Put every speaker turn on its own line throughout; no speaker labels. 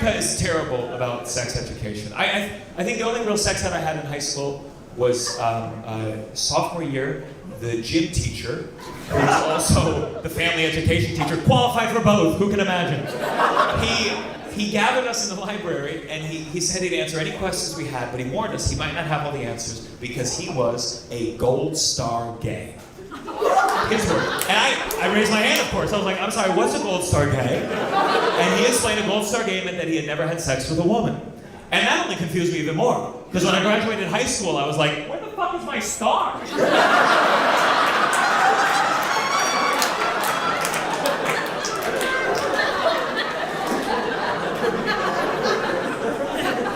America is terrible about sex education. I think the only real sex ed I had in high school was sophomore year. The gym teacher, who was also the family education teacher, qualified for both. Who can imagine? He gathered us in the library, and he said he'd answer any questions we had, but he warned us he might not have all the answers because he was a gold star gay. His word. And I raised my hand, of course. I was like, I'm sorry, what's a gold star gay? And he explained a gold star gay meant that he had never had sex with a woman. And that only confused me even more. Because when I graduated high school, I was like, where the fuck is my star?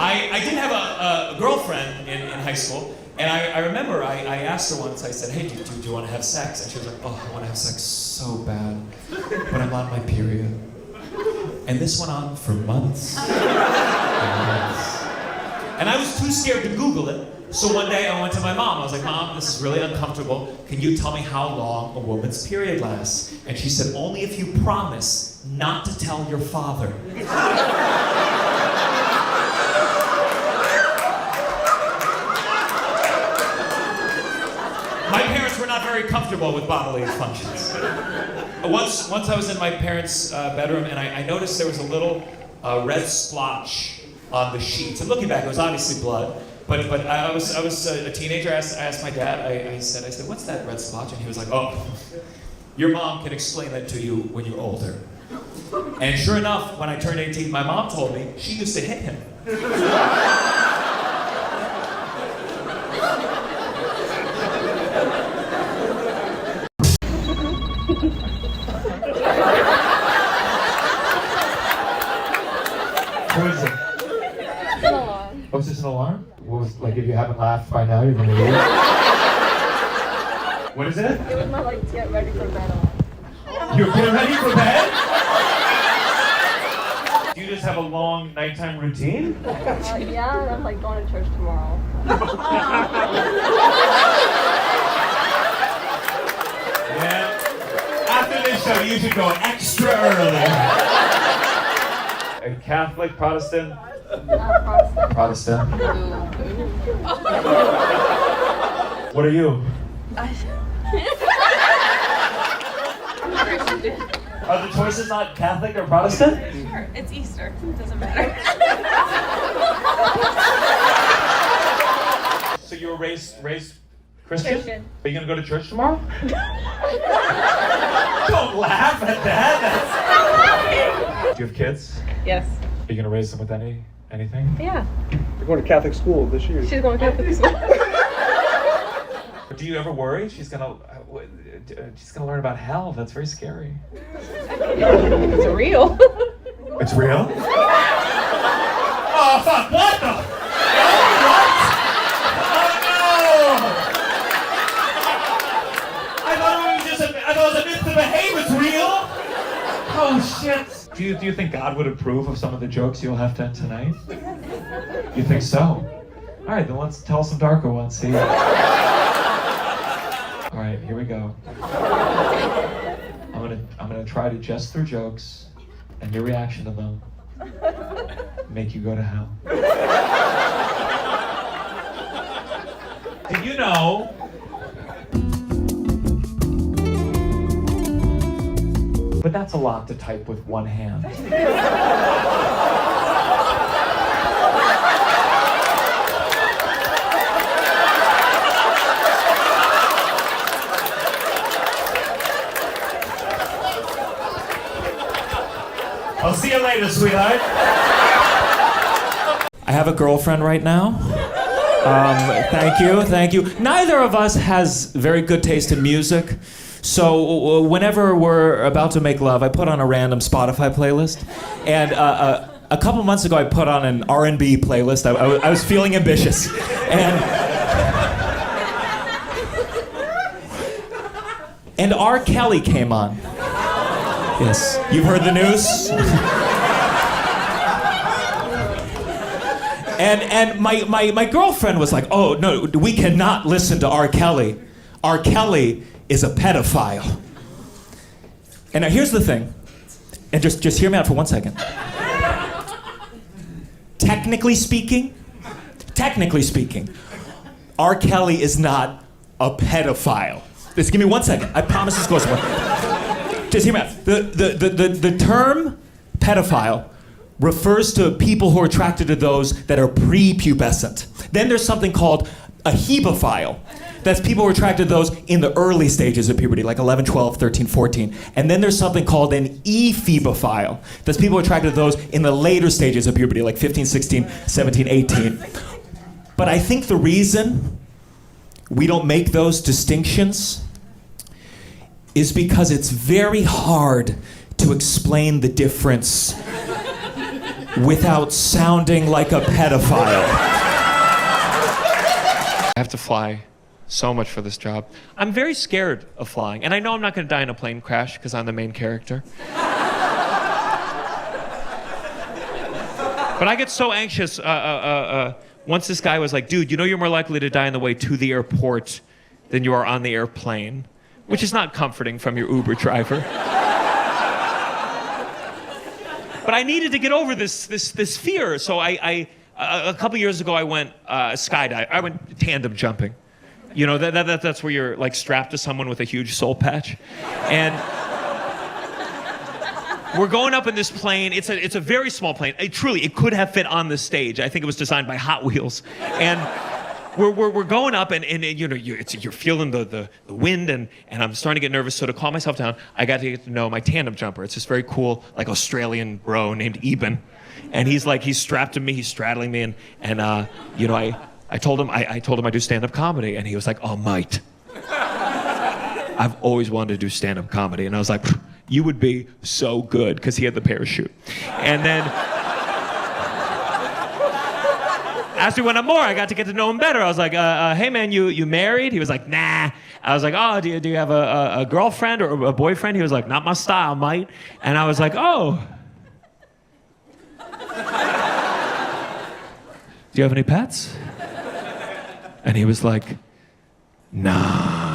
I did have a girlfriend in high school, and I remember I asked her once, I said, hey, do you want to have sex? And she was like, oh, I want to have sex so bad, but I'm on my period. And this went on for months and months. And I was too scared to Google it, so one day I went to my mom. I was like, Mom, this is really uncomfortable. Can you tell me how long a woman's period lasts? And she said, only if you promise not to tell your father. My parents were not very comfortable with bodily functions. Once I was in my parents' bedroom, and I noticed there was a little red splotch on the sheets. And looking back, it was obviously blood. But I was a teenager. I asked my dad. I said, what's that red splotch? And he was like, oh, your mom can explain that to you when you're older. And sure enough, when I turned 18, my mom told me she used to hit him.
What is it?
It's an alarm.
Oh, is this an alarm? What was, like, if you haven't laughed by now, you're gonna leave? What is it?
It was my, like, get ready for bed alarm.
You're getting ready for bed? Do you just have a long nighttime routine?
Yeah, and I'm, like, going to church tomorrow.
Yeah. After this show, you should go extra early. A Catholic, Protestant?
Protestant.
Protestant. What are you? Are the choices not Catholic or Protestant?
Sure, it's Easter. It doesn't matter.
So you were raised Christian?
Christian.
Are you gonna go to church tomorrow? Don't laugh at that. Do you have kids?
Yes.
Are you gonna raise them with anything?
Yeah.
You're going to Catholic school this year.
She's going to Catholic school.
Do you ever worry she's gonna learn about hell? That's very scary.
It's real.
It's real? Oh fuck! What the? What? Oh no! I thought it was a myth to behave. It's real. Oh shit! Do you think God would approve of some of the jokes you'll have done tonight? You think so? All right, then let's tell some darker ones. See. All right, here we go. I'm gonna try to jest through jokes, and your reaction to them make you go to hell. Did you know? But that's a lot to type with one hand. I'll see you later, sweetheart.
I have a girlfriend right now. Thank you. Neither of us has very good taste in music. So whenever we're about to make love, I put on a random Spotify playlist. And a couple months ago, I put on an R&B playlist. I was feeling ambitious. And R. Kelly came on. Yes. You've heard the news? And my girlfriend was like, oh, no, we cannot listen to R. Kelly. R. Kelly is a pedophile. And now here's the thing. And just hear me out for 1 second. technically speaking, R. Kelly is not a pedophile. Just give me 1 second. I promise this goes away. Just hear me out. The term pedophile refers to people who are attracted to those that are prepubescent. Then there's something called a hebophile. That's people who are attracted to those in the early stages of puberty, like 11, 12, 13, 14. And then there's something called an ephebophile. That's people who are attracted to those in the later stages of puberty, like 15, 16, 17, 18. But I think the reason we don't make those distinctions is because it's very hard to explain the difference without sounding like a pedophile.
I have to fly so much for this job. I'm very scared of flying, and I know I'm not going to die in a plane crash because I'm the main character. But I get so anxious. Once this guy was like, dude, you know you're more likely to die on the way to the airport than you are on the airplane, which is not comforting from your Uber driver. But I needed to get over this fear, so a couple years ago I went skydiving. I went tandem jumping. You know, that's where you're like strapped to someone with a huge soul patch. And we're going up in this plane. It's a very small plane. It could have fit on the stage. I think it was designed by Hot Wheels. And we're going up, and you know, you're feeling the wind, and I'm starting to get nervous. So to calm myself down, I got to get to know my tandem jumper. It's this very cool, like, Australian bro named Eben, and he's strapped to me, he's straddling me, and you know, I told him I do stand-up comedy, and he was like, oh, mate, I've always wanted to do stand-up comedy, and I was like, you would be so good, because he had the parachute, and then. As we went up more, I got to get to know him better. I was like, hey man, you married? He was like, nah. I was like, oh, do you have a girlfriend or a boyfriend? He was like, not my style, mate. And I was like, oh. Do you have any pets? And he was like, nah.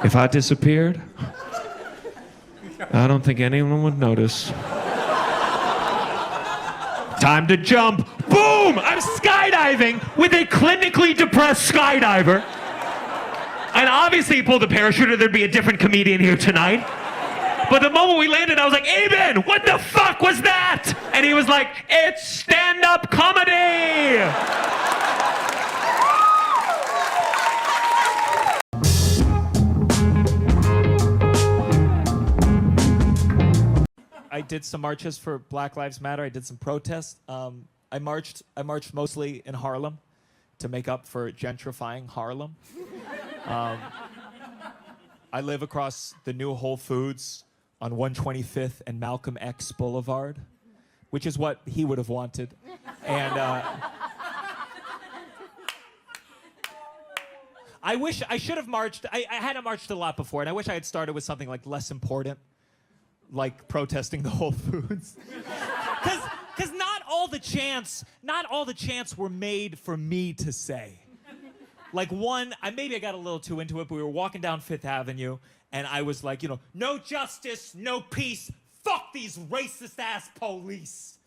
If I disappeared, I don't think anyone would notice. Time to jump. Boom! I'm skydiving with a clinically depressed skydiver. And obviously he pulled a parachute or there'd be a different comedian here tonight. But the moment we landed, I was like, Eben, what the fuck was that? And he was like, it's stand-up comedy!
I did some marches for Black Lives Matter. I did some protests. I marched mostly in Harlem to make up for gentrifying Harlem. I live across the new Whole Foods on 125th and Malcolm X Boulevard, which is what he would have wanted. And I wish I should have marched. I hadn't marched a lot before, and I wish I had started with something like less important, like protesting the Whole Foods. Because not all the chants were made for me to say. Like maybe I got a little too into it, but we were walking down Fifth Avenue, and I was like, you know, no justice, no peace, fuck these racist ass police.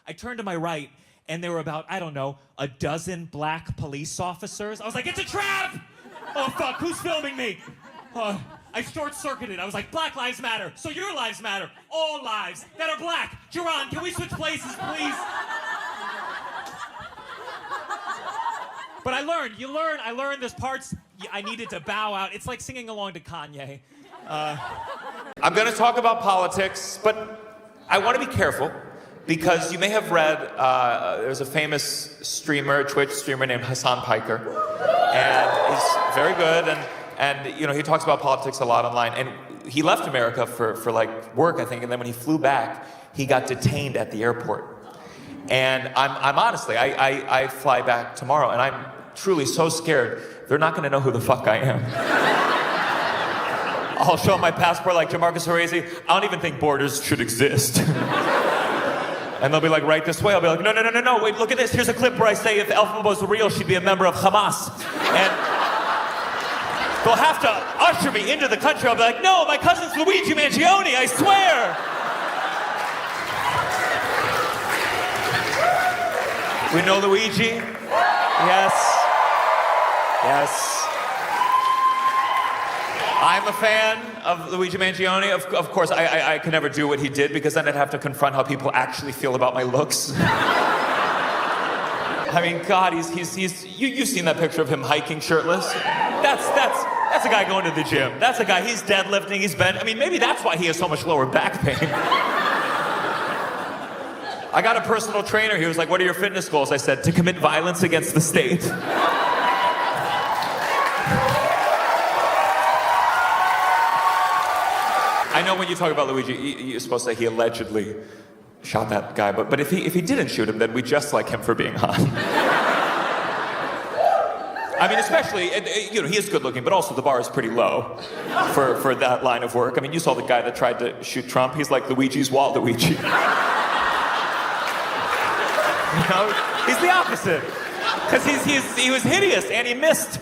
I turned to my right, and there were about, I don't know, a dozen black police officers. I was like, it's a trap! Oh fuck, who's filming me? I short-circuited. I was like, Black Lives Matter, so your lives matter. All lives that are black. Jerron, can we switch places, please? But I learned there's parts I needed to bow out. It's like singing along to Kanye.
I'm going to talk about politics, but I want to be careful because you may have read there's a famous Twitch streamer named Hassan Piker, and he's very good, and you know, he talks about politics a lot online, and he left America for like work, I think, and then when he flew back, he got detained at the airport. And I'm honestly, I fly back tomorrow, and I'm truly so scared they're not going to know who the fuck I am. I'll show them my passport like Gianmarco Soresi. I don't even think borders should exist. And they'll be like, right this way. I'll be like, no, wait, look at this. Here's a clip where I say if Elphaba was real, she'd be a member of Hamas. And they'll have to usher me into the country, I'll be like, no, my cousin's Luigi Mangione, I swear. We know Luigi? Yes. Yes. I'm a fan of Luigi Mangione. Of course, I could never do what he did because then I'd have to confront how people actually feel about my looks. I mean, God, you've seen that picture of him hiking shirtless? That's a guy going to the gym. That's a guy, he's deadlifting, he's bent. I mean, maybe that's why he has so much lower back pain. I got a personal trainer. He was like, what are your fitness goals? I said, to commit violence against the state. I know when you talk about Luigi, you're supposed to say he allegedly shot that guy, but if he didn't shoot him, then we just like him for being hot. I mean, especially, he is good looking, but also the bar is pretty low for that line of work. I mean, you saw the guy that tried to shoot Trump. He's like Luigi's Waluigi. He's the opposite. Because he was hideous and he missed.